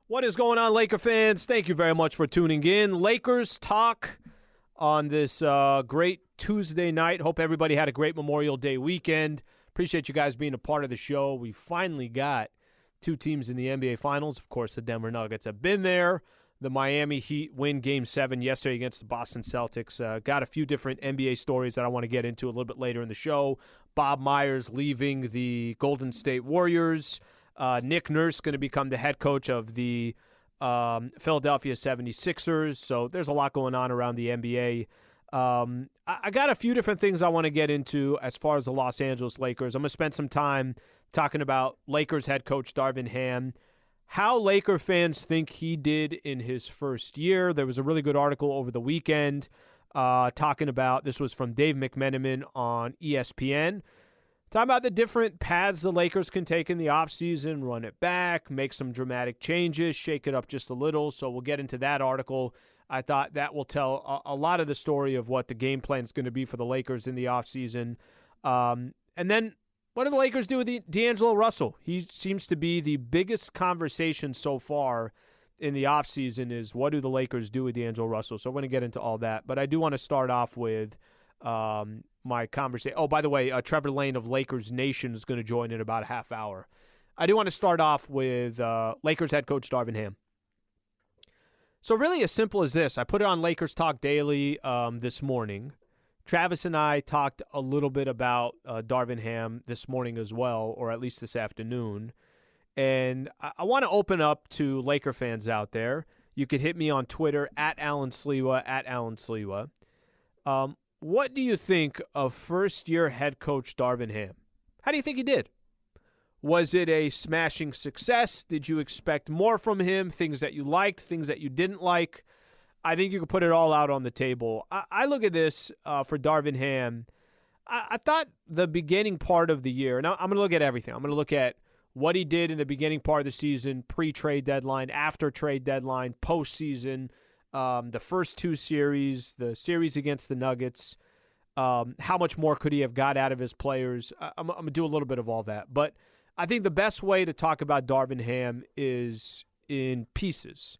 What is going on, Laker fans? Thank you very much for tuning in. Lakers talk on this great Tuesday night. Hope everybody had a great Memorial Day weekend. Appreciate you guys being a part of the show. We finally got two teams in the NBA Finals. Of course, the Denver Nuggets have been there. The Miami Heat win Game 7 yesterday against the Boston Celtics. Got a few different NBA stories that I want to get into a little bit later in the show. Bob Myers leaving the Golden State Warriors. Nick Nurse going to become the head coach of the Philadelphia 76ers. So there's a lot going on around the NBA. I got a few different things I want to get into as far as the Los Angeles Lakers. I'm going to spend some time talking about Lakers head coach Darvin Ham, how Laker fans think he did in his first year. There was a really good article over the weekend talking about, this was from Dave McMenamin on ESPN, talking about the different paths the Lakers can take in the offseason, run it back, make some dramatic changes, shake it up just a little. So we'll get into that article. I thought that will tell a lot of the story of what the game plan is going to be for the Lakers in the offseason. And then what do the Lakers do with D'Angelo Russell? He seems to be the biggest conversation so far in the offseason is what do the Lakers do with D'Angelo Russell? So we're going to get into all that. But I do want to start off with my conversation. Oh, by the way, Trevor Lane of Lakers Nation is going to join in about a half hour. I do want to start off with Lakers head coach Darvin Ham. So really as simple as this. I put it on Lakers Talk Daily this morning. Travis and I talked a little bit about Darvin Ham this morning as well, or at least this afternoon. And I want to open up to Laker fans out there. You could hit me on Twitter, at Alan Sliwa. What do you think of first-year head coach Darvin Ham? How do you think he did? Was it a smashing success? Did you expect more from him? Things that you liked, things that you didn't like? I think you could put it all out on the table. I look at this for Darvin Ham. I thought the beginning part of the year, and I'm going to look at everything. I'm going to look at what he did in the beginning part of the season, pre-trade deadline, after trade deadline, postseason, the first two series, the series against the Nuggets. How much more could he have got out of his players? I'm going to do a little bit of all that. But I think the best way to talk about Darvin Ham is in pieces.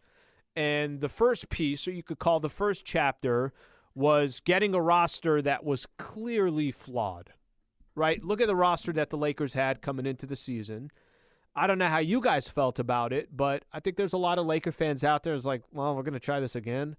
And the first piece, or you could call the first chapter, was getting a roster that was clearly flawed, right? Look at the roster that the Lakers had coming into the season. I don't know how you guys felt about it, but I think there's a lot of Laker fans out there who's like, well, we're going to try this again.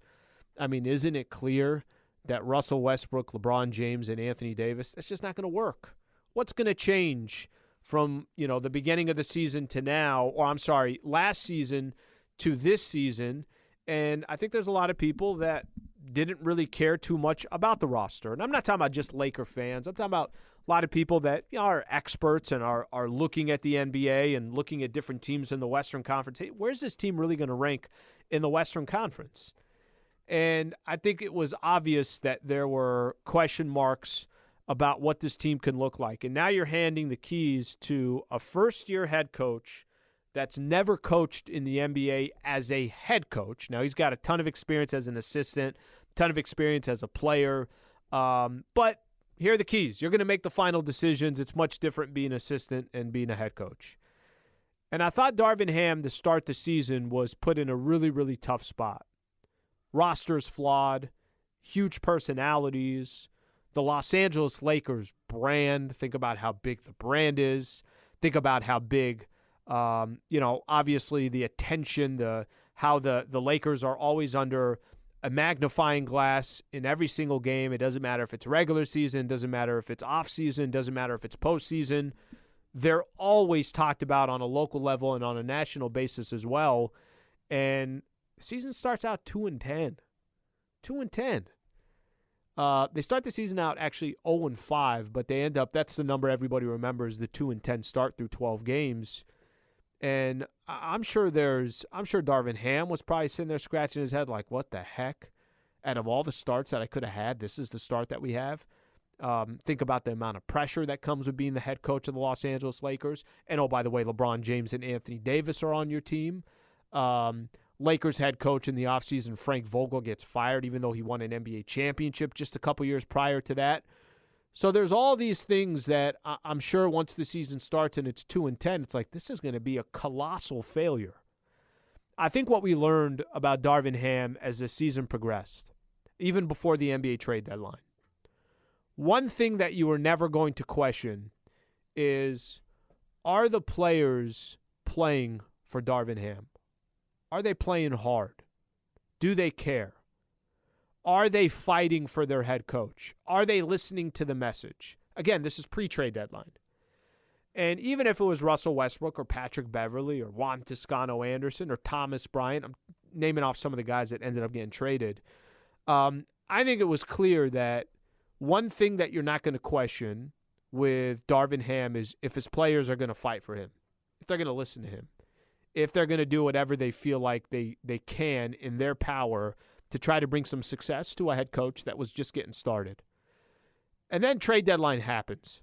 I mean, isn't it clear that Russell Westbrook, LeBron James, and Anthony Davis, that's just not going to work? What's going to change from, the beginning of the season to now, or I'm sorry, last season to this season? And I think there's a lot of people that didn't really care too much about the roster. And I'm not talking about just Laker fans. I'm talking about a lot of people that are experts and are looking at the NBA and looking at different teams in the Western Conference. Hey, where's this team really going to rank in the Western Conference? And I think it was obvious that there were question marks about what this team can look like. And now you're handing the keys to a first-year head coach that's never coached in the NBA as a head coach. Now, he's got a ton of experience as an assistant, ton of experience as a player. But here are the keys. You're going to make the final decisions. It's much different being an assistant and being a head coach. And I thought Darvin Ham, to start the season, was put in a really, really tough spot. Roster's flawed, huge personalities. The Los Angeles Lakers brand, think about how big the brand is. Think about how big obviously the attention, how the Lakers are always under a magnifying glass in every single game. It doesn't matter if it's regular season, doesn't matter if it's off season, doesn't matter if it's postseason. They're always talked about on a local level and on a national basis as well. And the season starts out 2-10. 2-10. They start the season out actually 0-5, but they end up, that's the number everybody remembers, the 2-10 start through 12 games. And I'm sure Darvin Ham was probably sitting there scratching his head like, what the heck? Out of all the starts that I could have had, this is the start that we have. Think about the amount of pressure that comes with being the head coach of the Los Angeles Lakers. And, oh, by the way, LeBron James and Anthony Davis are on your team. Lakers head coach in the offseason, Frank Vogel, gets fired even though he won an NBA championship just a couple years prior to that. So there's all these things that I'm sure once the season starts and it's 2-10, it's like this is going to be a colossal failure. I think what we learned about Darvin Ham as the season progressed, even before the NBA trade deadline, one thing that you are never going to question is, are the players playing for Darvin Ham? Are they playing hard? Do they care? Are they fighting for their head coach? Are they listening to the message? Again, this is pre-trade deadline. And even if it was Russell Westbrook or Patrick Beverley or Juan Toscano-Anderson or Thomas Bryant, I'm naming off some of the guys that ended up getting traded, I think it was clear that one thing that you're not going to question with Darvin Ham is if his players are going to fight for him, if they're going to listen to him, if they're going to do whatever they feel like they can in their power to try to bring some success to a head coach that was just getting started. And then trade deadline happens.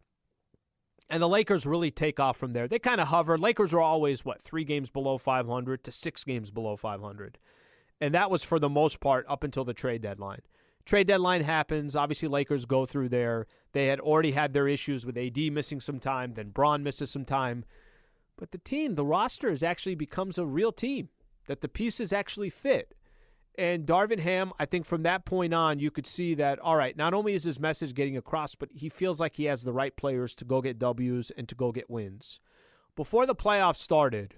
And the Lakers really take off from there. They kind of hovered. Lakers were always, 3 games below 500 to 6 games below 500. And that was for the most part up until the trade deadline. Trade deadline happens. Obviously, Lakers go through there. They had already had their issues with AD missing some time. Then Braun misses some time. But the roster actually becomes a real team, that the pieces actually fit. And Darvin Ham, I think from that point on, you could see that, all right, not only is his message getting across, but he feels like he has the right players to go get W's and to go get wins. Before the playoffs started,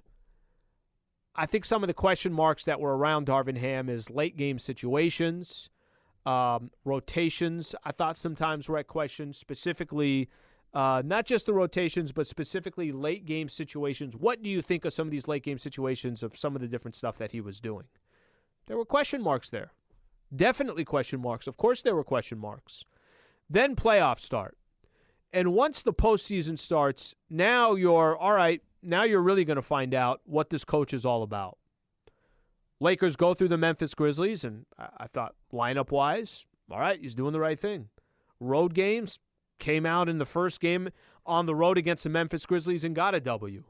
I think some of the question marks that were around Darvin Ham is late game situations, rotations. I thought sometimes were at question, specifically not just the rotations, but specifically late game situations. What do you think of some of these late game situations of some of the different stuff that he was doing? There were question marks there. Definitely question marks. Of course there were question marks. Then playoffs start. And once the postseason starts, now you're really going to find out what this coach is all about. Lakers go through the Memphis Grizzlies, and I thought lineup-wise, all right, he's doing the right thing. Road games, came out in the first game on the road against the Memphis Grizzlies and got a W.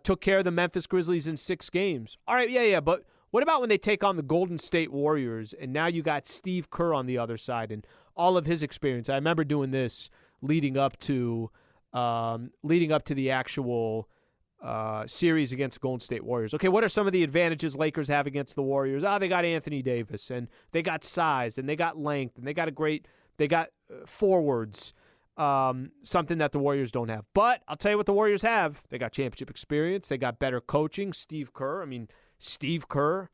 Took care of the Memphis Grizzlies in 6 games. All right, yeah, but what about when they take on the Golden State Warriors, and now you got Steve Kerr on the other side and all of his experience? I remember doing this leading up to the actual series against the Golden State Warriors. Okay, what are some of the advantages Lakers have against the Warriors? They got Anthony Davis, and they got size, and they got length, and they got forwards, something that the Warriors don't have. But I'll tell you what the Warriors have. They got championship experience. They got better coaching. Steve Kerr,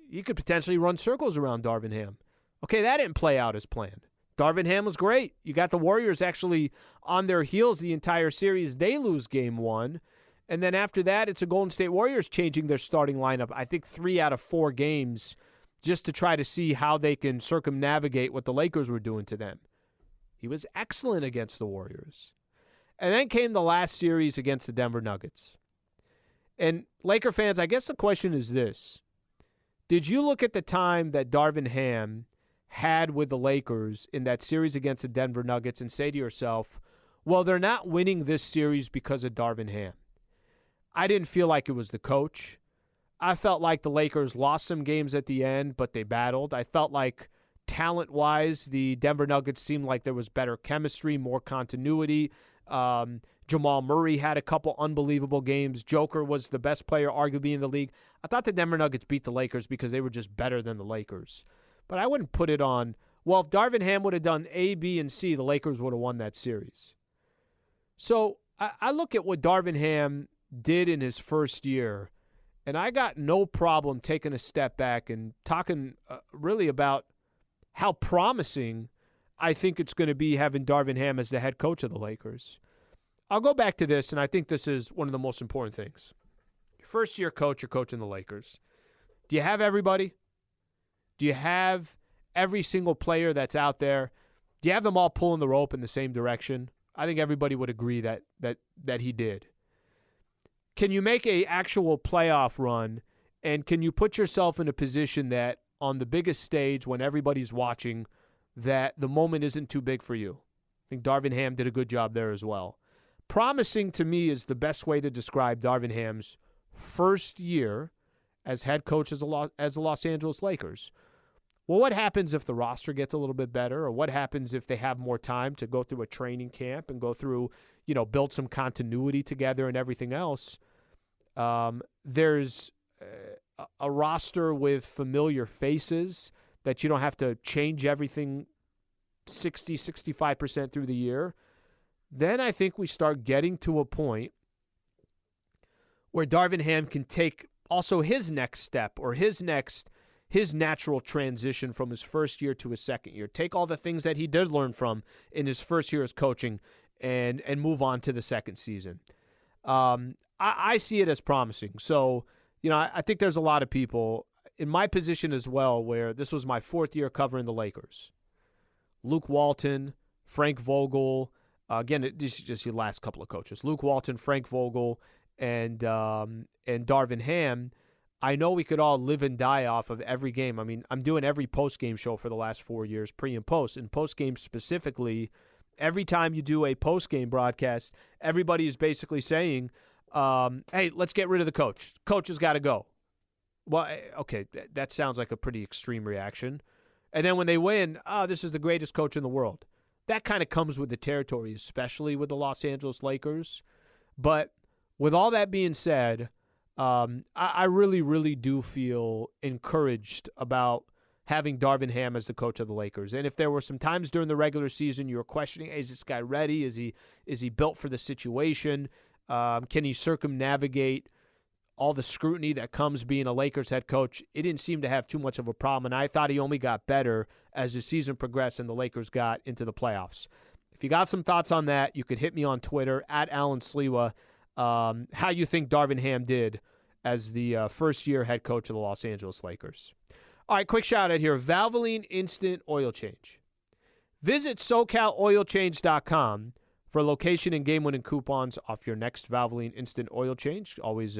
he could potentially run circles around Darvin Ham. Okay, that didn't play out as planned. Darvin Ham was great. You got the Warriors actually on their heels the entire series. They lose game 1. And then after that, it's a Golden State Warriors changing their starting lineup, I think 3 out of 4 games, just to try to see how they can circumnavigate what the Lakers were doing to them. He was excellent against the Warriors. And then came the last series against the Denver Nuggets. And Laker fans, I guess the question is this. Did you look at the time that Darvin Ham had with the Lakers in that series against the Denver Nuggets and say to yourself, well, they're not winning this series because of Darvin Ham? I didn't feel like it was the coach. I felt like the Lakers lost some games at the end, but they battled. I felt like talent-wise, the Denver Nuggets seemed like there was better chemistry, more continuity. Jamal Murray had a couple unbelievable games. Joker was the best player arguably in the league. I thought the Denver Nuggets beat the Lakers because they were just better than the Lakers. But I wouldn't put it on, well, if Darvin Ham would have done A, B, and C, the Lakers would have won that series. So I look at what Darvin Ham did in his first year, and I got no problem taking a step back and talking really about how promising I think it's going to be having Darvin Ham as the head coach of the Lakers. I'll go back to this, and I think this is one of the most important things. First-year coach, you're coaching the Lakers. Do you have everybody? Do you have every single player that's out there? Do you have them all pulling the rope in the same direction? I think everybody would agree that he did. Can you make an actual playoff run, and can you put yourself in a position that on the biggest stage when everybody's watching that the moment isn't too big for you? I think Darvin Ham did a good job there as well. Promising to me is the best way to describe Darvin Ham's first year as head coach as the Los Angeles Lakers. Well, what happens if the roster gets a little bit better, or what happens if they have more time to go through a training camp and go through, build some continuity together and everything else? There's a roster with familiar faces that you don't have to change everything 65% through the year, then I think we start getting to a point where Darvin Ham can take also his next step or his natural transition from his first year to his second year. Take all the things that he did learn from in his first year as coaching and move on to the second season. I see it as promising. So, I think there's a lot of people in my position as well where this was my fourth year covering the Lakers. Luke Walton, Frank Vogel, again, this is just your last couple of coaches. Luke Walton, Frank Vogel, and Darvin Ham. I know we could all live and die off of every game. I mean, I'm doing every post-game show for the last 4 years, pre and post. And post-game specifically, every time you do a post-game broadcast, everybody is basically saying, hey, let's get rid of the coach. Coach has got to go. Well, okay, that sounds like a pretty extreme reaction. And then when they win, this is the greatest coach in the world. That kind of comes with the territory, especially with the Los Angeles Lakers. But with all that being said, I really, really do feel encouraged about having Darvin Ham as the coach of the Lakers. And if there were some times during the regular season you were questioning, hey, is this guy ready? Is he built for the situation? Can he circumnavigate all the scrutiny that comes being a Lakers head coach? It didn't seem to have too much of a problem, and I thought he only got better as the season progressed and the Lakers got into the playoffs. If you got some thoughts on that, you could hit me on Twitter, @AlanSliwa, how you think Darvin Ham did as the first-year head coach of the Los Angeles Lakers. All right, quick shout-out here. Valvoline Instant Oil Change. Visit SoCalOilChange.com for location and game-winning coupons off your next Valvoline Instant Oil Change. Always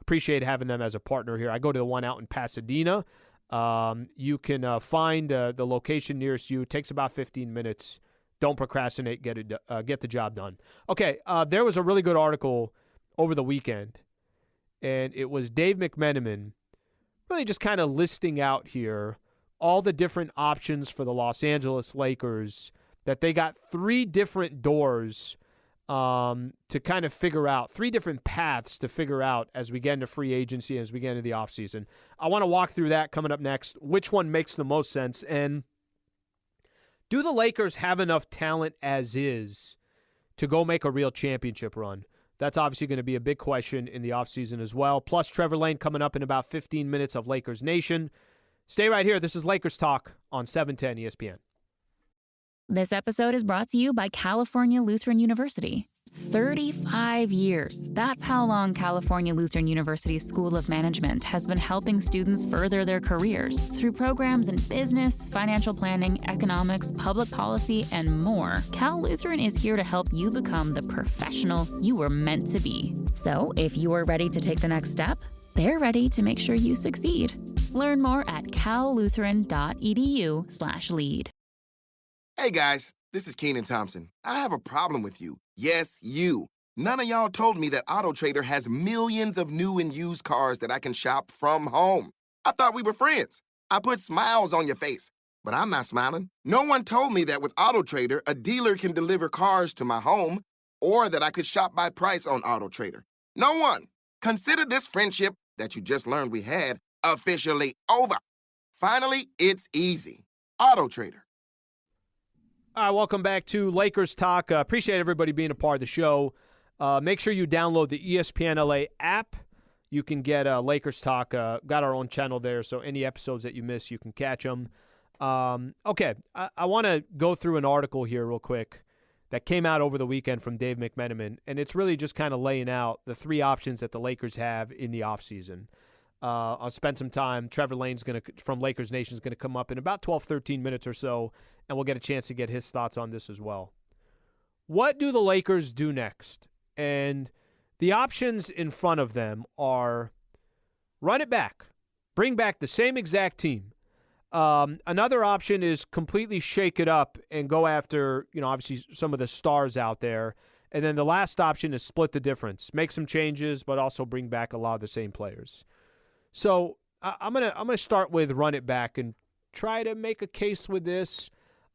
appreciate having them as a partner here. I go to the one out in Pasadena. You can find the location nearest you. It takes about 15 minutes. Don't procrastinate. Get the job done. Okay, there was a really good article over the weekend, and it was Dave McMenamin really just kind of listing out here all the different options for the Los Angeles Lakers, that they got 3 different doors to kind of figure out, 3 different paths to figure out as we get into free agency, as we get into the offseason. I want to walk through that coming up next, which one makes the most sense, and do the Lakers have enough talent as is to go make a real championship run? That's obviously going to be a big question in the offseason as well. Plus, Trevor Lane coming up in about 15 minutes of Lakers Nation. Stay right here. This is Lakers Talk on 710 ESPN. This episode is brought to you by California Lutheran University. 35 years. That's how long California Lutheran University's School of Management has been helping students further their careers through programs in business, financial planning, economics, public policy, and more. Cal Lutheran is here to help you become the professional you were meant to be. So, if you are ready to take the next step, they're ready to make sure you succeed. Learn more at callutheran.edu/lead. Hey guys, this is Keenan Thompson. I have a problem with you. Yes, you. None of y'all told me that AutoTrader has millions of new and used cars that I can shop from home. I thought we were friends. I put smiles on your face, but I'm not smiling. No one told me that with AutoTrader, a dealer can deliver cars to my home, or that I could shop by price on AutoTrader. No one. Consider this friendship that you just learned we had officially over. Finally, it's easy. AutoTrader. All right, welcome back to Lakers Talk. Appreciate everybody being a part of the show. Make sure you download the ESPN LA app. You can get Lakers Talk. Got our own channel there, so any episodes that you miss, you can catch them. Okay, I want to go through an article here real quick that came out over the weekend from Dave McMenamin, and it's really just kind of laying out the 3 options that the Lakers have in the offseason. I'll spend some time. Trevor Lane's from Lakers Nation is going to come up in about 12, 13 minutes or so, and we'll get a chance to get his thoughts on this as well. What do the Lakers do next? And the options in front of them are run it back, bring back the same exact team. Another option is completely shake it up and go after, obviously some of the stars out there. And then the last option is split the difference, make some changes, but also bring back a lot of the same players. So I'm gonna start with run it back and try to make a case with this.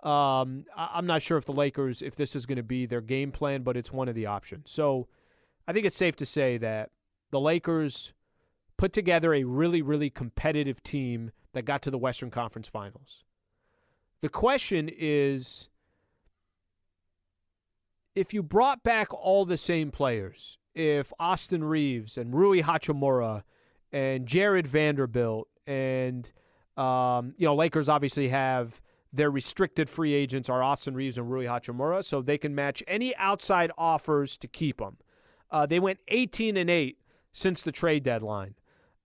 I'm not sure if the Lakers, if this is going to be their game plan, but it's one of the options. So I think it's safe to say that the Lakers put together a really, really competitive team that got to the Western Conference Finals. The question is, if you brought back all the same players, if Austin Reeves and Rui Hachimura and Jared Vanderbilt and, Lakers obviously have their restricted free agents are Austin Reeves and Rui Hachimura, so they can match any outside offers to keep them. They went 18-8 since the trade deadline.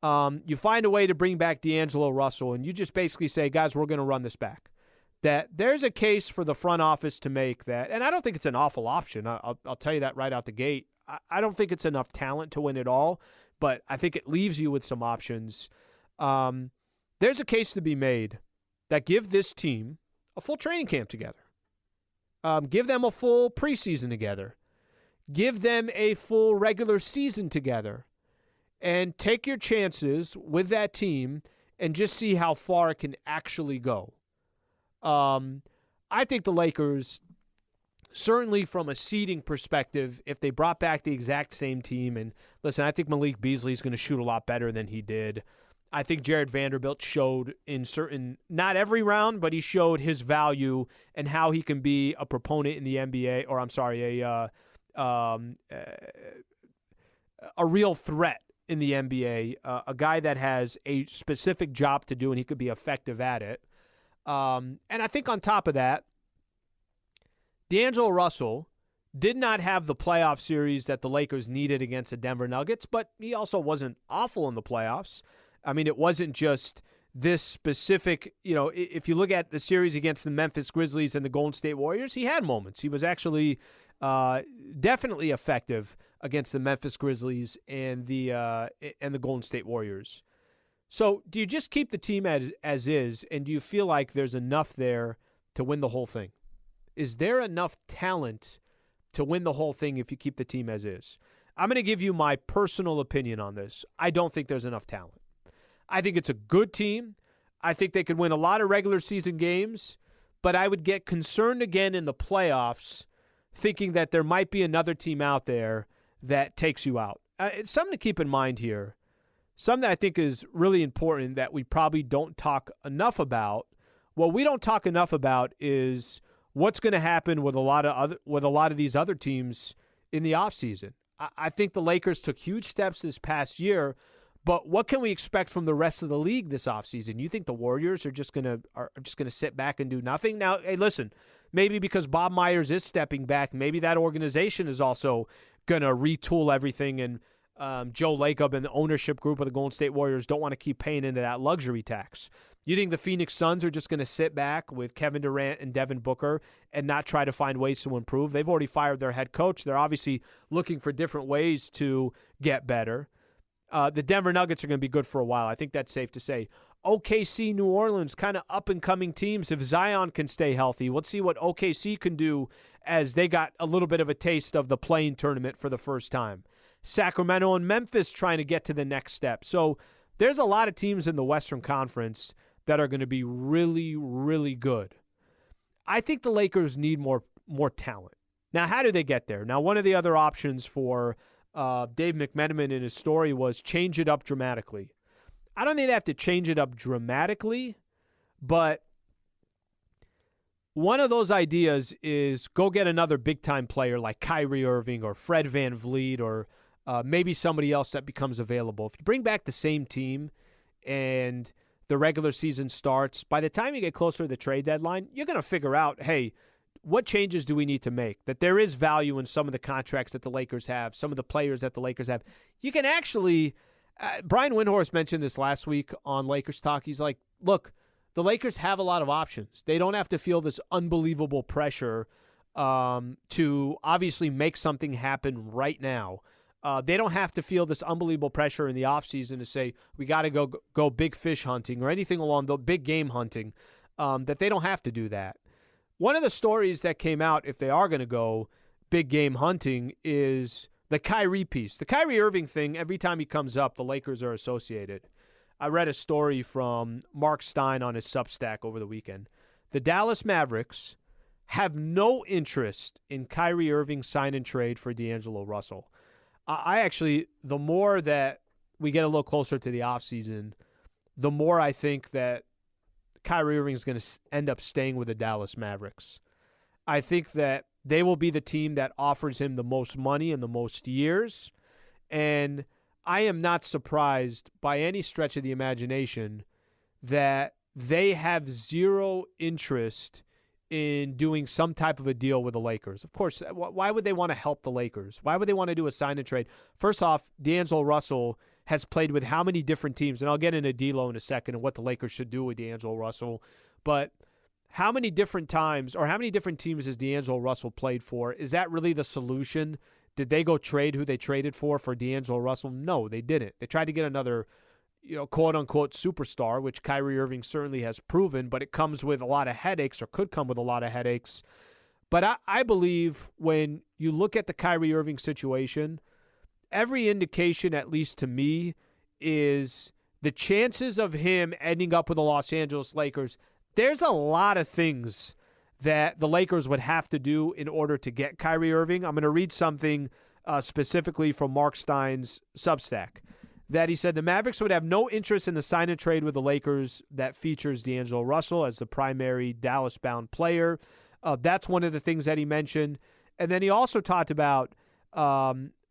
You find a way to bring back D'Angelo Russell, and you just basically say, guys, we're going to run this back. That there's a case for the front office to make that, and I don't think it's an awful option. I'll tell you that right out the gate. I don't think it's enough talent to win it all, but I think it leaves you with some options. There's a case to be made that give this team a full training camp together. Give them a full preseason together. Give them a full regular season together. And take your chances with that team and just see how far it can actually go. I think the Lakers, certainly from a seeding perspective, if they brought back the exact same team, and listen, I think Malik Beasley is going to shoot a lot better than he did. I think Jared Vanderbilt showed in certain, not every round, but he showed his value and how he can be a proponent in the NBA, or I'm sorry, a real threat in the NBA, a guy that has a specific job to do and he could be effective at it. And I think on top of that, D'Angelo Russell did not have the playoff series that the Lakers needed against the Denver Nuggets, but he also wasn't awful in the playoffs. I mean, it wasn't just this specific, if you look at the series against the Memphis Grizzlies and the Golden State Warriors, he had moments. He was actually definitely effective against the Memphis Grizzlies and the Golden State Warriors. So do you just keep the team as is, and do you feel like there's enough there to win the whole thing? Is there enough talent to win the whole thing if you keep the team as is? I'm going to give you my personal opinion on this. I don't think there's enough talent. I think it's a good team. I think they could win a lot of regular season games, but I would get concerned again in the playoffs thinking that there might be another team out there that takes you out. It's something to keep in mind here. Something that I think is really important that we probably don't talk enough about. What we don't talk enough about is what's going to happen with a lot of these other teams in the offseason. I think the Lakers took huge steps this past year, but what can we expect from the rest of the league this offseason? You think the Warriors are just gonna sit back and do nothing? Now, hey, listen, maybe because Bob Myers is stepping back, maybe that organization is also going to retool everything, and Joe Lacob and the ownership group of the Golden State Warriors don't want to keep paying into that luxury tax. You think the Phoenix Suns are just going to sit back with Kevin Durant and Devin Booker and not try to find ways to improve? They've already fired their head coach. They're obviously looking for different ways to get better. The Denver Nuggets are going to be good for a while. I think that's safe to say. OKC, New Orleans, kind of up-and-coming teams. If Zion can stay healthy, let's see what OKC can do as they got a little bit of a taste of the play-in tournament for the first time. Sacramento and Memphis trying to get to the next step. So there's a lot of teams in the Western Conference that are going to be really, really good. I think the Lakers need more talent. Now, how do they get there? Now, one of the other options for Dave McMenamin in his story was change it up dramatically. I don't think they have to change it up dramatically, but one of those ideas is go get another big-time player like Kyrie Irving or Fred VanVleet or maybe somebody else that becomes available. If you bring back the same team and the regular season starts, by the time you get closer to the trade deadline, you're going to figure out, hey, what changes do we need to make? That there is value in some of the contracts that the Lakers have, some of the players that the Lakers have. You can actually, Brian Windhorst mentioned this last week on Lakers Talk. He's like, look, the Lakers have a lot of options. They don't have to feel this unbelievable pressure to obviously make something happen right now. They don't have to feel this unbelievable pressure in the offseason to say, we got to go big fish hunting or anything along the big game hunting, that they don't have to do that. One of the stories that came out, if they are going to go big game hunting, is the Kyrie piece. The Kyrie Irving thing, every time he comes up, the Lakers are associated. I read a story from Mark Stein on his Substack over the weekend. The Dallas Mavericks have no interest in Kyrie Irving sign and trade for D'Angelo Russell. I actually, the more that we get a little closer to the offseason, the more I think that Kyrie Irving is going to end up staying with the Dallas Mavericks. I think that they will be the team that offers him the most money and the most years. And I am not surprised by any stretch of the imagination that they have zero interest in doing some type of a deal with the Lakers. Of course, why would they want to help the Lakers? Why would they want to do a sign and trade? First off, D'Angelo Russell has played with how many different teams? And I'll get into D'Lo in a second and what the Lakers should do with D'Angelo Russell. But how many different times or how many different teams has D'Angelo Russell played for? Is that really the solution? Did they go trade who they traded for D'Angelo Russell? No, they didn't. They tried to get another, quote-unquote superstar, which Kyrie Irving certainly has proven, but it comes with a lot of headaches or could come with a lot of headaches. But I believe when you look at the Kyrie Irving situation, every indication, at least to me, is the chances of him ending up with the Los Angeles Lakers. There's a lot of things that the Lakers would have to do in order to get Kyrie Irving. I'm going to read something specifically from Mark Stein's Substack, that he said the Mavericks would have no interest in the sign and trade with the Lakers that features D'Angelo Russell as the primary Dallas-bound player. That's one of the things that he mentioned. And then he also talked about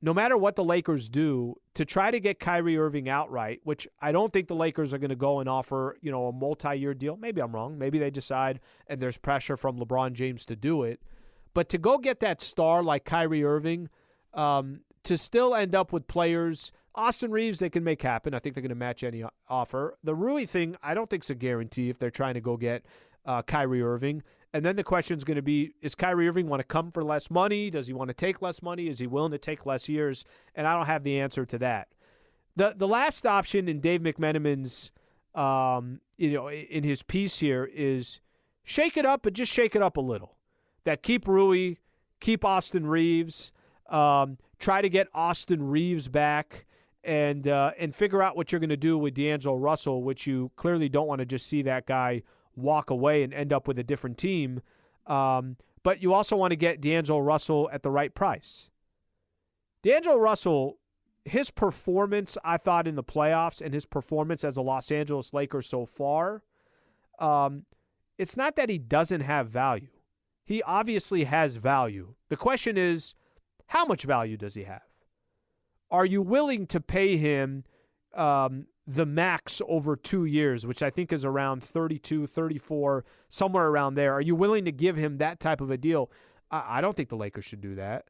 no matter what the Lakers do, to try to get Kyrie Irving outright, which I don't think the Lakers are going to go and offer, a multi-year deal. Maybe I'm wrong. Maybe they decide and there's pressure from LeBron James to do it. But to go get that star like Kyrie Irving, to still end up with players, Austin Reeves, they can make happen. I think they're going to match any offer. The Rui thing, I don't think is a guarantee if they're trying to go get Kyrie Irving. And then the question is going to be, is Kyrie Irving want to come for less money? Does he want to take less money? Is he willing to take less years? And I don't have the answer to that. The last option in Dave McMenamin's, in his piece here is shake it up, but just shake it up a little. That keep Rui, keep Austin Reeves, try to get Austin Reeves back, and figure out what you're going to do with D'Angelo Russell, which you clearly don't want to just see that guy walk away and end up with a different team. But you also want to get D'Angelo Russell at the right price. D'Angelo Russell, his performance, I thought, in the playoffs and his performance as a Los Angeles Laker so far, it's not that he doesn't have value. He obviously has value. The question is, how much value does he have? Are you willing to pay him the max over 2 years, which I think is around 32, 34, somewhere around there? Are you willing to give him that type of a deal? I don't think the Lakers should do that.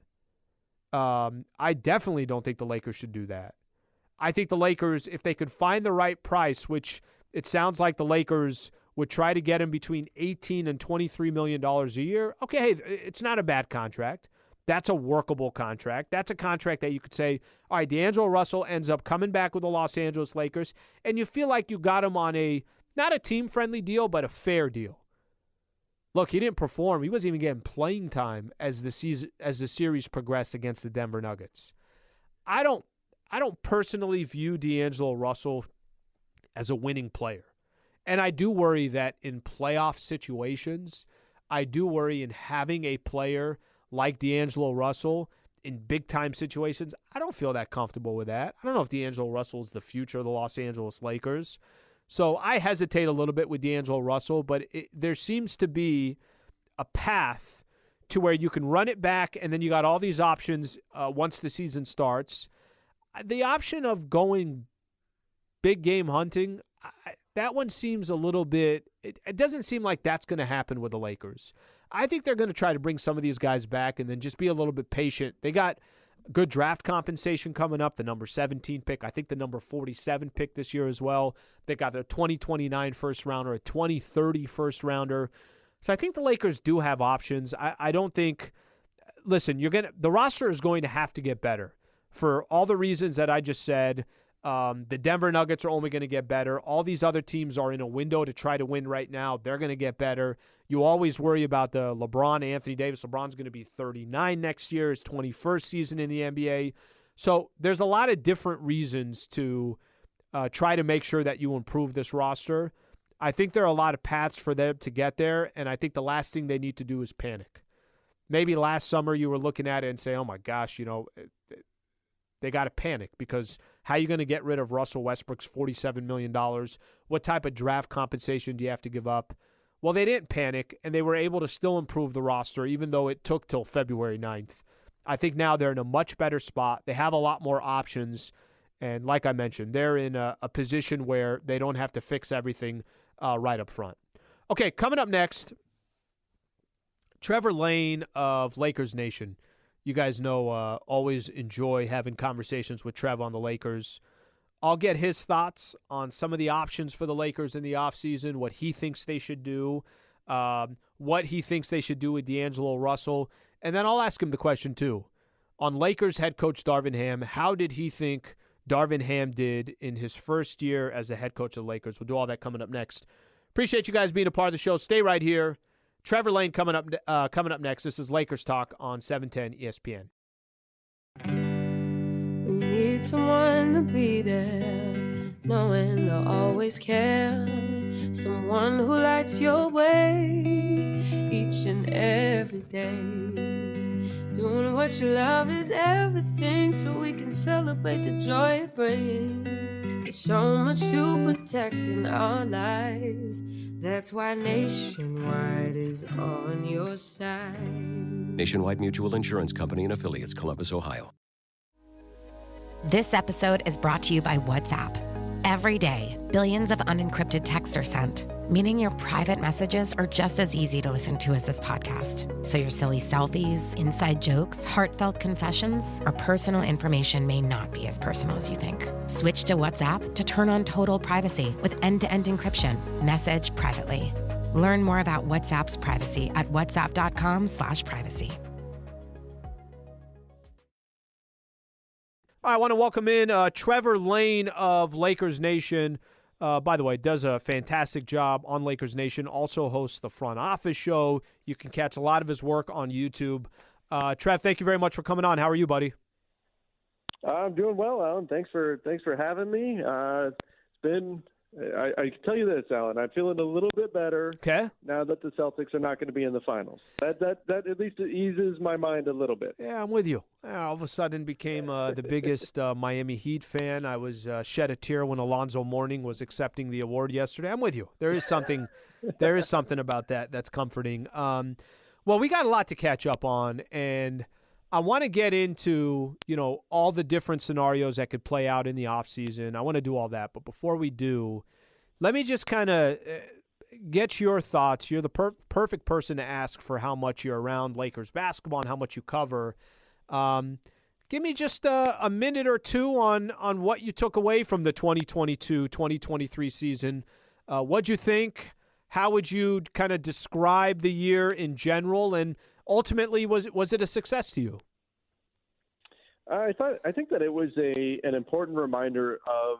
I definitely don't think the Lakers should do that. I think the Lakers, if they could find the right price, which it sounds like the Lakers would try to get him between $18 and $23 million a year, okay, hey, it's not a bad contract. That's a workable contract. That's a contract that you could say, all right, D'Angelo Russell ends up coming back with the Los Angeles Lakers, and you feel like you got him on not a team-friendly deal, but a fair deal. Look, he didn't perform. He wasn't even getting playing time as the series progressed against the Denver Nuggets. I don't personally view D'Angelo Russell as a winning player. And I do worry that in playoff situations, I do worry in having a player like D'Angelo Russell in big-time situations. I don't feel that comfortable with that. I don't know if D'Angelo Russell is the future of the Los Angeles Lakers. So I hesitate a little bit with D'Angelo Russell, but there seems to be a path to where you can run it back, and then you got all these options once the season starts. The option of going big game hunting, that one seems a little bit – it doesn't seem like that's going to happen with the Lakers. I think they're going to try to bring some of these guys back and then just be a little bit patient. They got good draft compensation coming up, the number 17 pick. I think the number 47 pick this year as well. They got their 2029 first rounder, a 2030 first rounder. So I think the Lakers do have options. I don't think – listen, the roster is going to have to get better for all the reasons that I just said. The Denver Nuggets are only going to get better. All these other teams are in a window to try to win right now. They're going to get better. You always worry about the LeBron, Anthony Davis. LeBron's going to be 39 next year, his 21st season in the NBA. So there's a lot of different reasons to try to make sure that you improve this roster. I think there are a lot of paths for them to get there, and I think the last thing they need to do is panic. Maybe last summer you were looking at it and say, oh my gosh, they got to panic because How are you going to get rid of Russell Westbrook's $47 million? What type of draft compensation do you have to give up? Well, they didn't panic, and they were able to still improve the roster, even though it took till February 9th. I think now they're in a much better spot. They have a lot more options, and like I mentioned, they're in a position where they don't have to fix everything right up front. Okay, coming up next, Trevor Lane of Lakers Nation. You guys know always enjoy having conversations with Trev on the Lakers. I'll get his thoughts on some of the options for the Lakers in the offseason, what he thinks they should do, what he thinks they should do with D'Angelo Russell. And then I'll ask him the question, too. On Lakers head coach Darvin Ham, how did he think Darvin Ham did in his first year as the head coach of the Lakers? We'll do all that coming up next. Appreciate you guys being a part of the show. Stay right here. Trevor Lane coming up next. This is Lakers Talk on 710 ESPN. We need someone to be there, knowing they'll always care. Someone who lights your way each and every day. Doing what you love is everything, so we can celebrate the joy it brings. There's so much to protect in our lives. That's why Nationwide is on your side. Nationwide Mutual Insurance Company and Affiliates, Columbus, Ohio. This episode is brought to you by WhatsApp. Every day, billions of unencrypted texts are sent, meaning your private messages are just as easy to listen to as this podcast. So your silly selfies, inside jokes, heartfelt confessions, or personal information may not be as personal as you think. Switch to WhatsApp to turn on total privacy with end-to-end encryption. Message privately. Learn more about WhatsApp's privacy at whatsapp.com/privacy. I want to welcome in Trevor Lane of Lakers Nation. By the way, does a fantastic job on Lakers Nation. Also hosts the Front Office Show. You can catch a lot of his work on YouTube. Trev, thank you very much for coming on. How are you, buddy? I'm doing well, Alan. Thanks for having me. It's been. I can tell you this, Alan. I'm feeling a little bit better now that the Celtics are not going to be in the finals. That at least eases my mind a little bit. Yeah, I'm with you. All of a sudden became the biggest Miami Heat fan. I was shed a tear when Alonzo Mourning was accepting the award yesterday. I'm with you. There is something about that that's comforting. Well, we got a lot to catch up on, and I want to get into, all the different scenarios that could play out in the offseason. I want to do all that. But before we do, let me just kind of get your thoughts. You're the perfect person to ask for how much you're around Lakers basketball and how much you cover. Give me just a minute or two on what you took away from the 2022-2023 season. What'd you think? How would you kind of describe the year in general? And ultimately, was it a success to you? I think that it was an important reminder of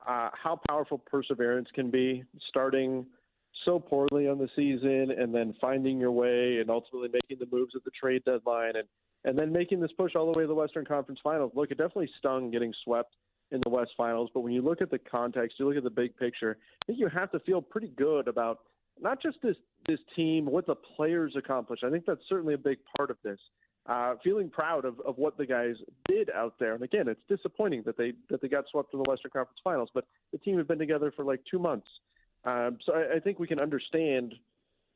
how powerful perseverance can be, starting so poorly on the season and then finding your way and ultimately making the moves at the trade deadline and then making this push all the way to the Western Conference Finals. Look, it definitely stung getting swept in the West Finals, but when you look at the context, you look at the big picture, I think you have to feel pretty good about not just this team, what the players accomplished. I think that's certainly a big part of this. Feeling proud of what the guys did out there. And again, it's disappointing that they got swept in the Western Conference Finals, but the team had been together for like 2 months. So I think we can understand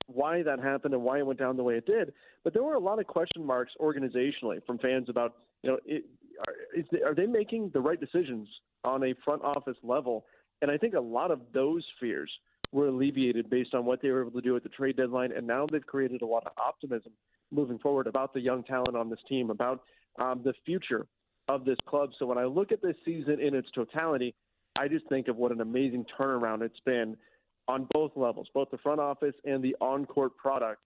why that happened and why it went down the way it did. But there were a lot of question marks organizationally from fans about, are they making the right decisions on a front office level? And I think a lot of those fears were alleviated based on what they were able to do at the trade deadline. And now they've created a lot of optimism moving forward about the young talent on this team, about the future of this club. So when I look at this season in its totality, I just think of what an amazing turnaround it's been on both levels, both the front office and the on-court product.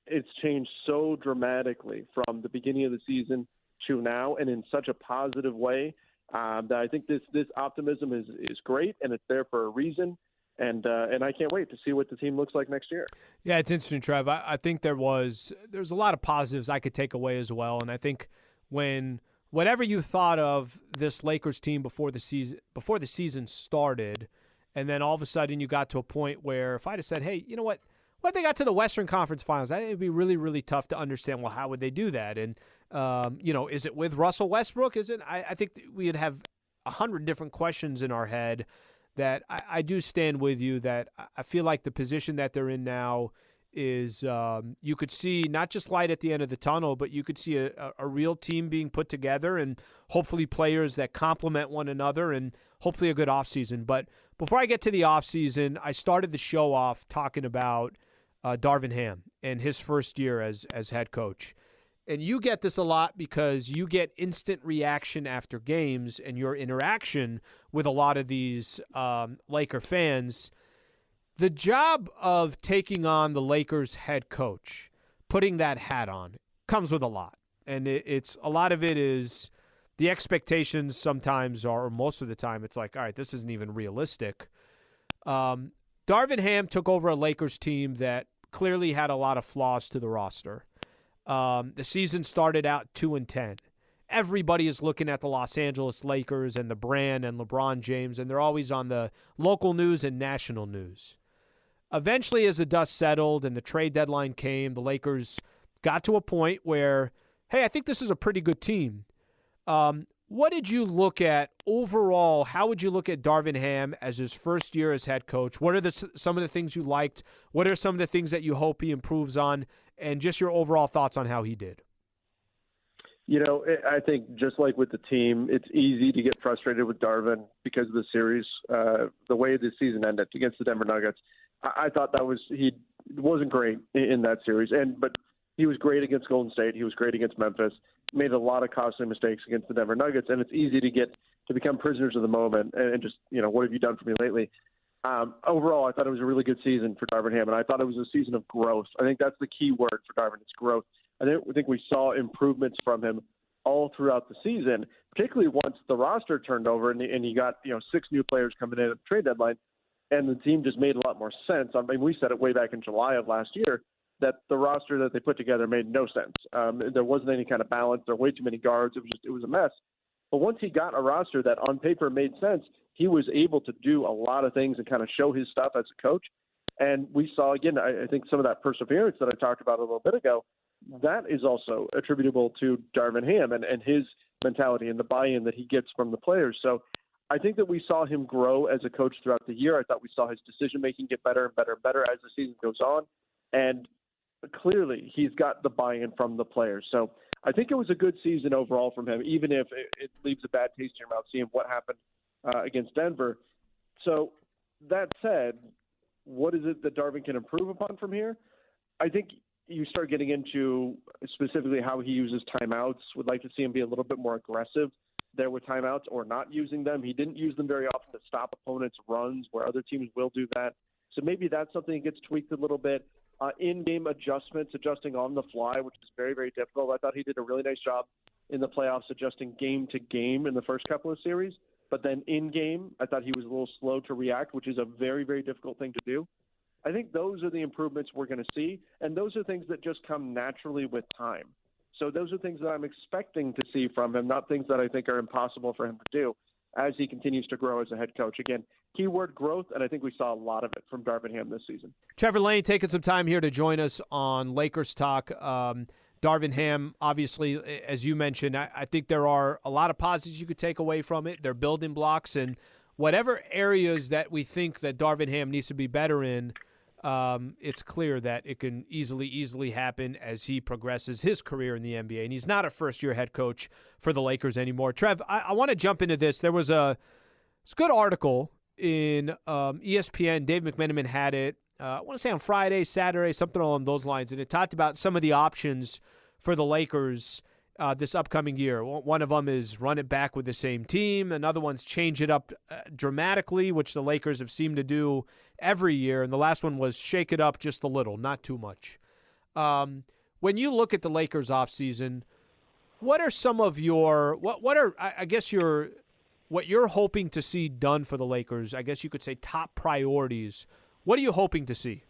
It's changed so dramatically from the beginning of the season to now, and in such a positive way that I think this optimism is great, and it's there for a reason. And I can't wait to see what the team looks like next year. Yeah, it's interesting, Trev. I think there's a lot of positives I could take away as well. And I think whatever you thought of this Lakers team before the season started, and then all of a sudden you got to a point where if I'd have said, hey, you know what if they got to the Western Conference Finals? I think it'd be really, really tough to understand, well, how would they do that? And, is it with Russell Westbrook? Is it? I think we'd have 100 different questions in our head that I do stand with you that I feel like the position that they're in now is you could see not just light at the end of the tunnel, but you could see a real team being put together and hopefully players that complement one another and hopefully a good offseason. But before I get to the offseason, I started the show off talking about Darvin Ham and his first year as head coach. And you get this a lot because you get instant reaction after games and your interaction with a lot of these Laker fans. The job of taking on the Lakers head coach, putting that hat on, comes with a lot. And it's a lot of it is the expectations sometimes are, or most of the time, it's like, all right, this isn't even realistic. Darvin Ham took over a Lakers team that clearly had a lot of flaws to the roster. The season started out 2-10. Everybody is looking at the Los Angeles Lakers and the brand and LeBron James, and they're always on the local news and national news. Eventually, as the dust settled and the trade deadline came, the Lakers got to a point where, hey, I think this is a pretty good team. What did you look at overall? How would you look at Darvin Ham as his first year as head coach? What are some of the things you liked? What are some of the things that you hope he improves on? And just your overall thoughts on how he did. I think just like with the team, it's easy to get frustrated with Darvin because of the series, the way the season ended against the Denver Nuggets. I thought he wasn't great in that series, but he was great against Golden State. He was great against Memphis. Made a lot of costly mistakes against the Denver Nuggets, and it's easy to become prisoners of the moment and just what have you done for me lately? Overall, I thought it was a really good season for Darvin Ham, and I thought it was a season of growth. I think that's the key word for Darvin. It's growth. I think we saw improvements from him all throughout the season, particularly once the roster turned over and he got 6 new players coming in at the trade deadline, and the team just made a lot more sense. I mean, we said it way back in July of last year that the roster that they put together made no sense. There wasn't any kind of balance. There were way too many guards. It was a mess. But once he got a roster that on paper made sense, he was able to do a lot of things and kind of show his stuff as a coach. And we saw, again, I think some of that perseverance that I talked about a little bit ago, that is also attributable to Darvin Ham and his mentality and the buy-in that he gets from the players. So I think that we saw him grow as a coach throughout the year. I thought we saw his decision-making get better and better and better as the season goes on. And clearly he's got the buy-in from the players. So I think it was a good season overall from him, even if it leaves a bad taste in your mouth seeing what happened against Denver. So that said, what is it that Darvin can improve upon from here? I think you start getting into specifically how he uses timeouts. Would like to see him be a little bit more aggressive there with timeouts or not using them. He didn't use them very often to stop opponents' runs where other teams will do that. So maybe that's something that gets tweaked a little bit. In-game adjustments, adjusting on the fly, which is very, very difficult. I thought he did a really nice job in the playoffs adjusting game to game in the first couple of series. But then in-game, I thought he was a little slow to react, which is a very, very difficult thing to do. I think those are the improvements we're going to see, and those are things that just come naturally with time. So those are things that I'm expecting to see from him, not things that I think are impossible for him to do as he continues to grow as a head coach. Again, keyword growth, and I think we saw a lot of it from Darvin Ham this season. Trevor Lane taking some time here to join us on Lakers Talk. Darvin Ham, obviously, as you mentioned, I think there are a lot of positives you could take away from it. They're building blocks, and whatever areas that we think that Darvin Ham needs to be better in, it's clear that it can easily happen as he progresses his career in the NBA. And he's not a first-year head coach for the Lakers anymore. Trev, I want to jump into this. There was a good article in ESPN. Dave McMenamin had it, I want to say on Friday, Saturday, something along those lines. And it talked about some of the options for the Lakers this upcoming year. One of them is run it back with the same team. Another one's change it up dramatically, which the Lakers have seemed to do every year. And the last one was shake it up just a little, not too much. When you look at the Lakers offseason, what are some of your what you're hoping to see done for the Lakers? I guess you could say top priorities. What are you hoping to see?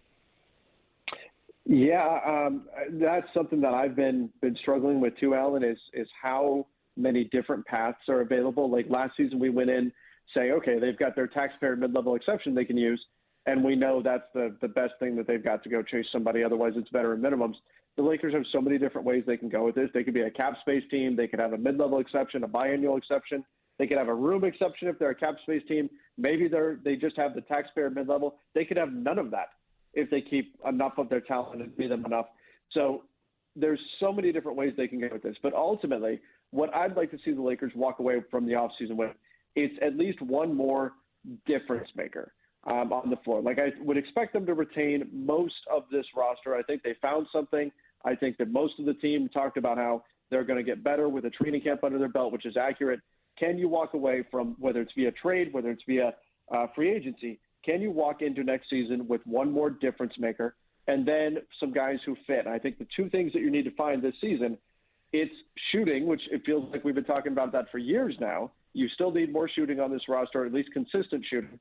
Yeah, that's something that I've been struggling with too, Alan, is how many different paths are available. Like last season we went in saying, okay, they've got their taxpayer mid-level exception they can use, and we know that's the best thing that they've got to go chase somebody. Otherwise it's veteran minimums. The Lakers have so many different ways they can go with this. They could be a cap space team. They could have a mid-level exception, a biannual exception. They could have a room exception if they're a cap space team. Maybe they just have the taxpayer mid-level. They could have none of that if they keep enough of their talent and pay them enough. So there's so many different ways they can go with this. But ultimately, what I'd like to see the Lakers walk away from the offseason with is at least one more difference maker on the floor. Like, I would expect them to retain most of this roster. I think they found something. I think that most of the team talked about how they're going to get better with a training camp under their belt, which is accurate. Can you walk away from, whether it's via trade, whether it's via free agency, can you walk into next season with one more difference maker and then some guys who fit? I think the two things that you need to find this season, it's shooting, which it feels like we've been talking about that for years now. You still need more shooting on this roster, or at least consistent shooting.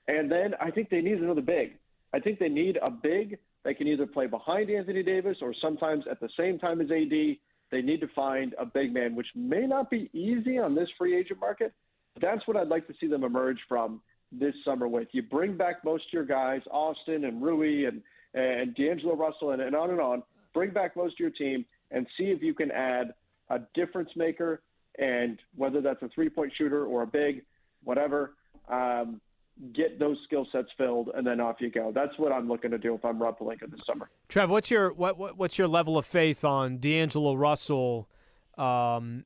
And then I think they need another big. I think they need a big that can either play behind Anthony Davis or sometimes at the same time as AD. They need to find a big man, which may not be easy on this free agent market. That's what I'd like to see them emerge from this summer with. You bring back most of your guys, Austin and Rui and D'Angelo Russell and on and on. Bring back most of your team and see if you can add a difference maker, and whether that's a three-point shooter or a big, whatever, get those skill sets filled, and then off you go. That's what I'm looking to do if I'm Rob Pelinka this summer. Trev, what's your level of faith on D'Angelo Russell? I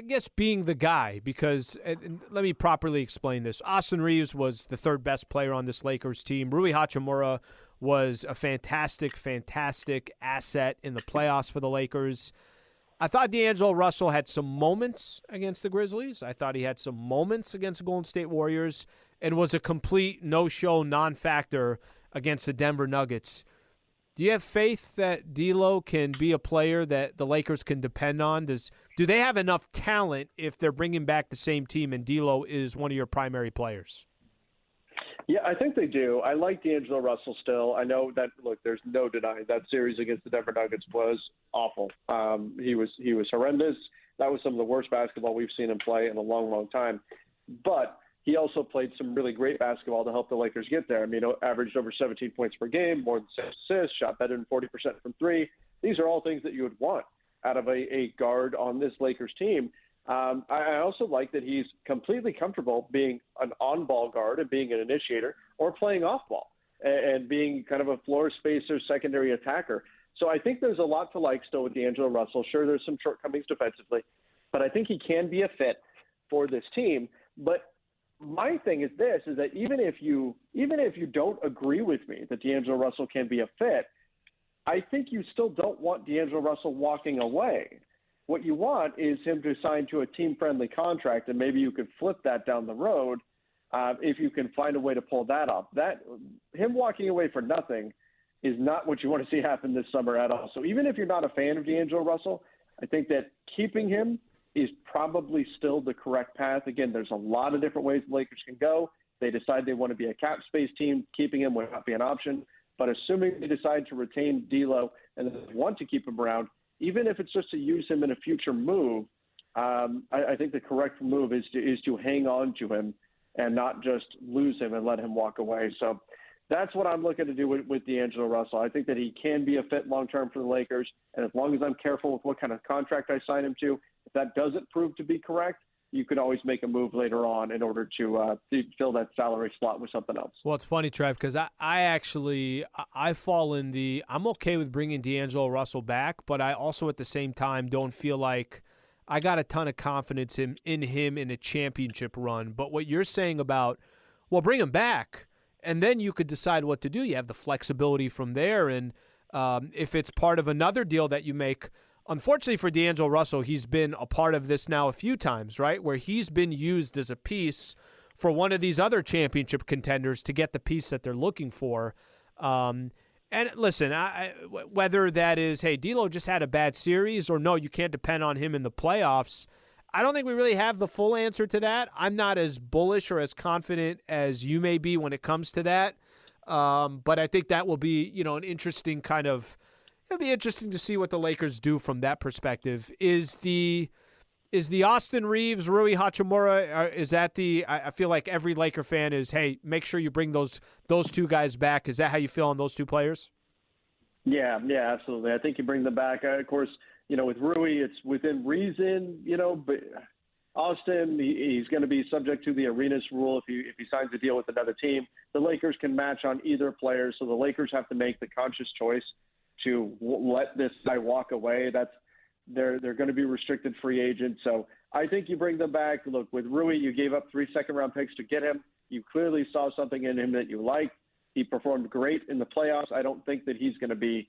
guess being the guy, because and let me properly explain this. Austin Reeves was the third best player on this Lakers team. Rui Hachimura was a fantastic asset in the playoffs for the Lakers. I thought D'Angelo Russell had some moments against the Grizzlies. I thought he had some moments against the Golden State Warriors and was a complete no-show, non-factor against the Denver Nuggets. Do you have faith that D'Lo can be a player that the Lakers can depend on? Do they have enough talent if they're bringing back the same team and D'Lo is one of your primary players? Yeah, I think they do. I like D'Angelo Russell still. I know that, look, there's no denying that series against the Denver Nuggets was awful. He was horrendous. That was some of the worst basketball we've seen him play in a long, long time. But he also played some really great basketball to help the Lakers get there. I mean, averaged over 17 points per game, more than 6 assists, shot better than 40% from three. These are all things that you would want out of a guard on this Lakers team. I also like that he's completely comfortable being an on-ball guard and being an initiator, or playing off-ball and being kind of a floor spacer, secondary attacker. So I think there's a lot to like still with D'Angelo Russell. Sure, there's some shortcomings defensively, but I think he can be a fit for this team. But my thing is this, is that even if you don't agree with me that D'Angelo Russell can be a fit, I think you still don't want D'Angelo Russell walking away. What you want is him to sign to a team-friendly contract, and maybe you could flip that down the road if you can find a way to pull that off. That him walking away for nothing is not what you want to see happen this summer at all. So even if you're not a fan of D'Angelo Russell, I think that keeping him is probably still the correct path. Again, there's a lot of different ways the Lakers can go. They decide they want to be a cap space team, keeping him would not be an option. But assuming they decide to retain D'Lo and they want to keep him around, even if it's just to use him in a future move, I think the correct move is to hang on to him and not just lose him and let him walk away. So that's what I'm looking to do with D'Angelo Russell. I think that he can be a fit long-term for the Lakers, and as long as I'm careful with what kind of contract I sign him to, if that doesn't prove to be correct, you can always make a move later on in order to fill that salary slot with something else. Well, it's funny, Trev, because I fall in the – I'm okay with bringing D'Angelo Russell back, but I also at the same time don't feel like I got a ton of confidence in him in a championship run. But what you're saying about, well, bring him back, and then you could decide what to do. You have the flexibility from there, and if it's part of another deal that you make – unfortunately for D'Angelo Russell, he's been a part of this now a few times, right, where he's been used as a piece for one of these other championship contenders to get the piece that they're looking for. And listen, whether that is, hey, D'Lo just had a bad series, or no, you can't depend on him in the playoffs, I don't think we really have the full answer to that. I'm not as bullish or as confident as you may be when it comes to that. But I think that will be, an interesting kind of – it'll be interesting to see what the Lakers do from that perspective. Is the Austin Reeves, Rui Hachimura, is that I feel like every Laker fan is, hey, make sure you bring those two guys back. Is that how you feel on those two players? Yeah, absolutely. I think you bring them back. Of course, with Rui, it's within reason, but Austin, he's going to be subject to the arenas rule if he signs a deal with another team. The Lakers can match on either player, so the Lakers have to make the conscious choice to let this guy walk away. They're going to be restricted free agents. So I think you bring them back. Look, with Rui, you gave up 3 second-round picks to get him. You clearly saw something in him that you liked. He performed great in the playoffs. I don't think that he's going to be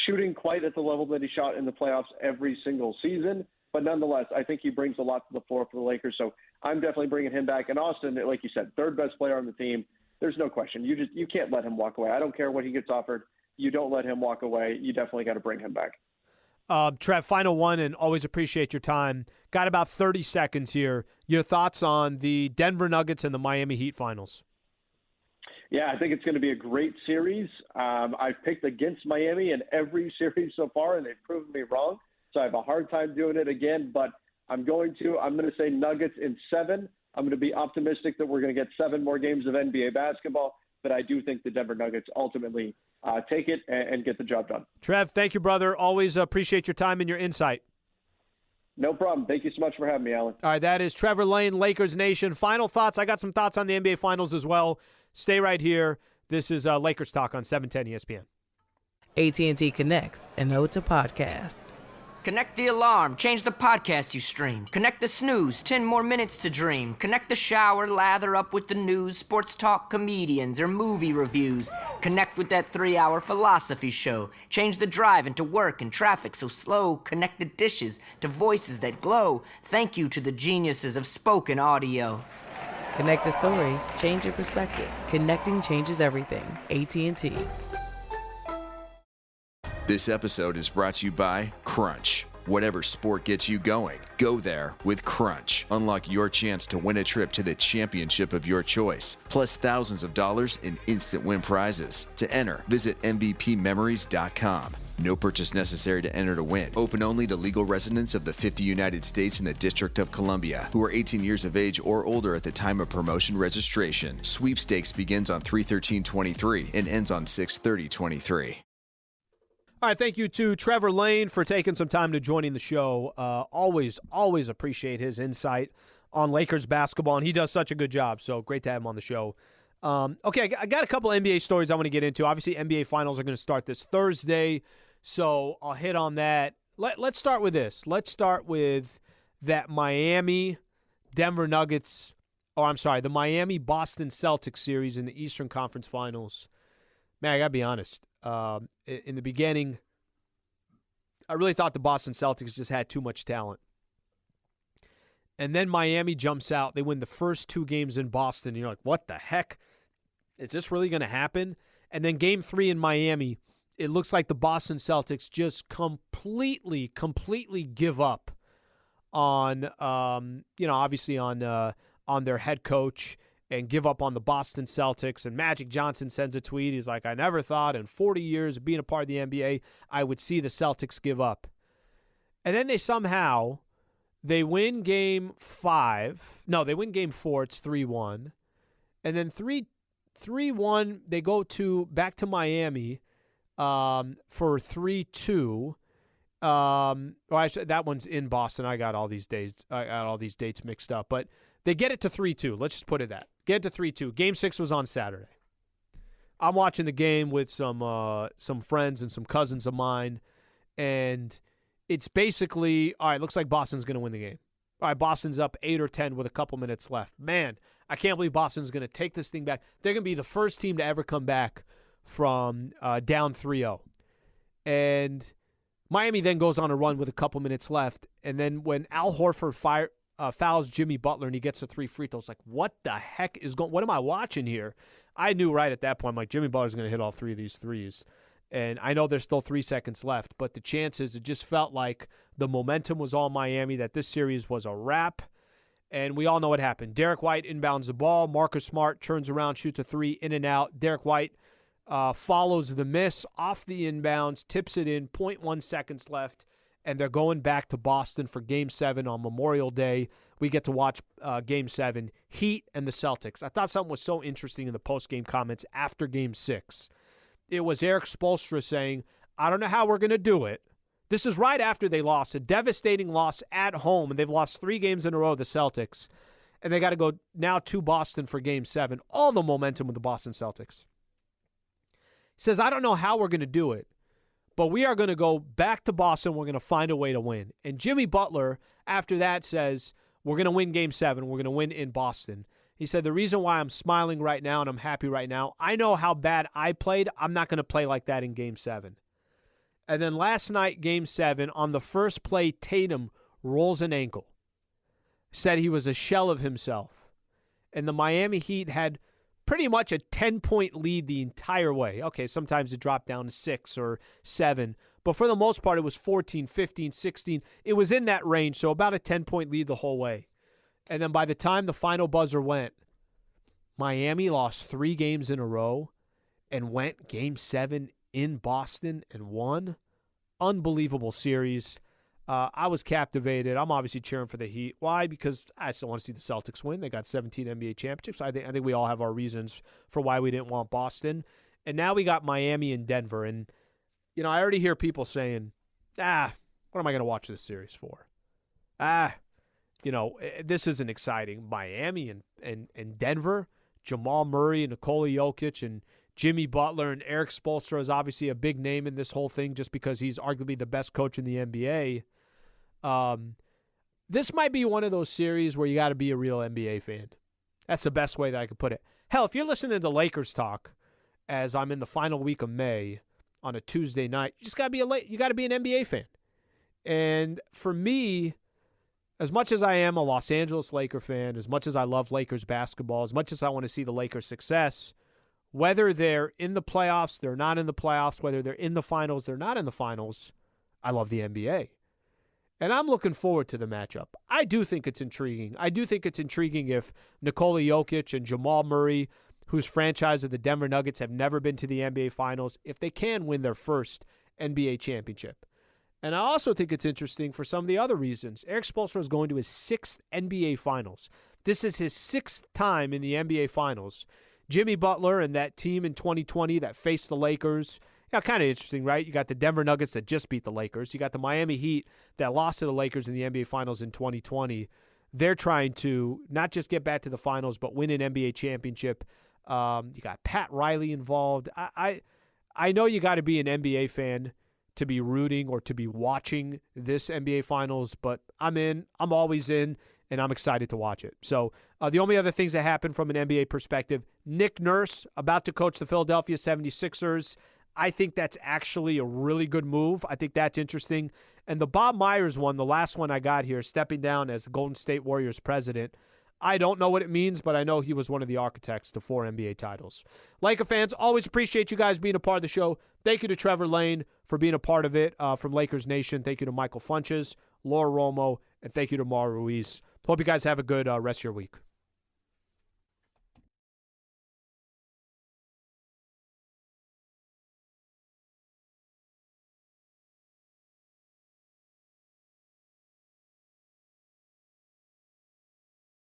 shooting quite at the level that he shot in the playoffs every single season. But nonetheless, I think he brings a lot to the floor for the Lakers. So I'm definitely bringing him back. And Austin, like you said, third best player on the team. There's no question. You can't let him walk away. I don't care what he gets offered. You don't let him walk away. You definitely got to bring him back. Trev, final one, and always appreciate your time. Got about 30 seconds here. Your thoughts on the Denver Nuggets and the Miami Heat finals? Yeah, I think it's going to be a great series. I've picked against Miami in every series so far, and they've proven me wrong. So I have a hard time doing it again, but I'm going to say Nuggets in 7. I'm going to be optimistic that we're going to get 7 more games of NBA basketball, but I do think the Denver Nuggets ultimately take it and get the job done. Trev, thank you, brother. Always appreciate your time and your insight. No problem. Thank you so much for having me, Alan. All right, that is Trevor Lane, Lakers Nation. Final thoughts. I got some thoughts on the NBA Finals as well. Stay right here. This is Lakers Talk on 710 ESPN. AT&T connects and ode to podcasts. Connect the alarm, change the podcast you stream. Connect the snooze, 10 more minutes to dream. Connect the shower, lather up with the news, sports talk, comedians, or movie reviews. Connect with that 3-hour philosophy show. Change the drive into work and traffic so slow. Connect the dishes to voices that glow. Thank you to the geniuses of spoken audio. Connect the stories, change your perspective. Connecting changes everything. AT&T. This episode is brought to you by Crunch. Whatever sport gets you going, go there with Crunch. Unlock your chance to win a trip to the championship of your choice, plus thousands of dollars in instant win prizes. To enter, visit MVPmemories.com. No purchase necessary to enter to win. Open only to legal residents of the 50 United States and the District of Columbia who are 18 years of age or older at the time of promotion registration. Sweepstakes begins on 3/13/23 and ends on 6/30/23. All right, thank you to Trevor Lane for taking some time to joining the show. Always appreciate his insight on Lakers basketball, and he does such a good job, so great to have him on the show. Okay, I got a couple NBA stories I want to get into. Obviously, NBA Finals are going to start this Thursday, so I'll hit on that. Let's start with this. Let's start with that Miami-Denver Nuggets, the Miami-Boston Celtics series in the Eastern Conference Finals. Man, I got to be honest. In the beginning, I really thought the Boston Celtics just had too much talent. And then Miami jumps out. They win the first 2 games in Boston. And you're like, what the heck? Is this really going to happen? And then game 3 in Miami, it looks like the Boston Celtics just completely give up on, obviously on their head coach and give up on the Boston Celtics. And Magic Johnson sends a tweet. He's like, I never thought in 40 years of being a part of the NBA, I would see the Celtics give up. And then they win game 5. No, they win game 4. It's 3-1. And then 3-1, they go back to Miami for 3-2. That one's in Boston. I got all these dates mixed up. But they get it to 3-2. Let's just put it that. Get it to 3-2. Game 6 was on Saturday. I'm watching the game with some friends and some cousins of mine, and it's basically, all right, looks like Boston's going to win the game. All right, Boston's up 8 or 10 with a couple minutes left. Man, I can't believe Boston's going to take this thing back. They're going to be the first team to ever come back from down 3-0. And Miami then goes on a run with a couple minutes left, and then when Al Horford fouls Jimmy Butler and he gets a 3 free throws. Like, what the heck is going? What am I watching here? I knew right at that point, I'm like, Jimmy Butler's going to hit all 3 of these threes. And I know there's still 3 seconds left, but the chances, it just felt like the momentum was all Miami, that this series was a wrap. And we all know what happened. Derek White inbounds the ball. Marcus Smart turns around, shoots a 3, in and out. Derek White follows the miss off the inbounds, tips it in, 0.1 seconds left. And they're going back to Boston for Game 7 on Memorial Day. We get to watch Game 7, Heat and the Celtics. I thought something was so interesting in the post-game comments after Game 6. It was Eric Spoelstra saying, I don't know how we're going to do it, This is right after they lost, a devastating loss at home, and they've lost 3 games in a row, the Celtics. And they got to go now to Boston for Game 7. All the momentum with the Boston Celtics. He says, I don't know how we're going to do it, but we are going to go back to Boston. We're going to find a way to win. And Jimmy Butler, after that, says, we're going to win Game 7. We're going to win in Boston. He said, the reason why I'm smiling right now and I'm happy right now, I know how bad I played. I'm not going to play like that in Game 7. And then last night, Game 7, on the first play, Tatum rolls an ankle. Said he was a shell of himself. And the Miami Heat had pretty much a 10-point lead the entire way. Okay, sometimes it dropped down to 6 or 7. But for the most part, it was 14, 15, 16. It was in that range, so about a 10-point lead the whole way. And then by the time the final buzzer went, Miami lost 3 games in a row and went Game 7 in Boston and won. Unbelievable series. I was captivated. I'm obviously cheering for the Heat. Why? Because I still want to see the Celtics win. They got 17 NBA championships. I think we all have our reasons for why we didn't want Boston. And now we got Miami and Denver. And, I already hear people saying, what am I going to watch this series for? This isn't exciting. Miami and Denver, Jamal Murray and Nikola Jokic and Jimmy Butler and Eric Spoelstra is obviously a big name in this whole thing just because he's arguably the best coach in the NBA. This might be one of those series where you got to be a real NBA fan. That's the best way that I could put it. Hell, if you're listening to Lakers talk as I'm in the final week of May on a Tuesday night, you just got to be an NBA fan. And for me, as much as I am a Los Angeles Laker fan, as much as I love Lakers basketball, as much as I want to see the Lakers' success, whether they're in the playoffs, they're not in the playoffs, whether they're in the finals, they're not in the finals, I love the NBA. And I'm looking forward to the matchup. I do think it's intriguing. I do think it's intriguing if Nikola Jokic and Jamal Murray, whose franchise of the Denver Nuggets have never been to the NBA Finals, if they can win their first NBA championship. And I also think it's interesting for some of the other reasons. Eric Spoelstra is going to his 6th NBA Finals. This is his 6th time in the NBA Finals. Jimmy Butler and that team in 2020 that faced the Lakers, kind of interesting, right? You got the Denver Nuggets that just beat the Lakers. You got the Miami Heat that lost to the Lakers in the NBA Finals in 2020. They're trying to not just get back to the finals, but win an NBA championship. You got Pat Riley involved. I know you got to be an NBA fan to be rooting or to be watching this NBA Finals, but I'm in. I'm always in. And I'm excited to watch it. So the only other things that happened from an NBA perspective, Nick Nurse about to coach the Philadelphia 76ers. I think that's actually a really good move. I think that's interesting. And the Bob Myers one, the last one I got here, stepping down as Golden State Warriors president, I don't know what it means, but I know he was one of the architects to 4 NBA titles. Laker fans, always appreciate you guys being a part of the show. Thank you to Trevor Lane for being a part of it from Lakers Nation. Thank you to Michael Funches, Laura Romo, and thank you to Mara Ruiz. Hope you guys have a good rest of your week.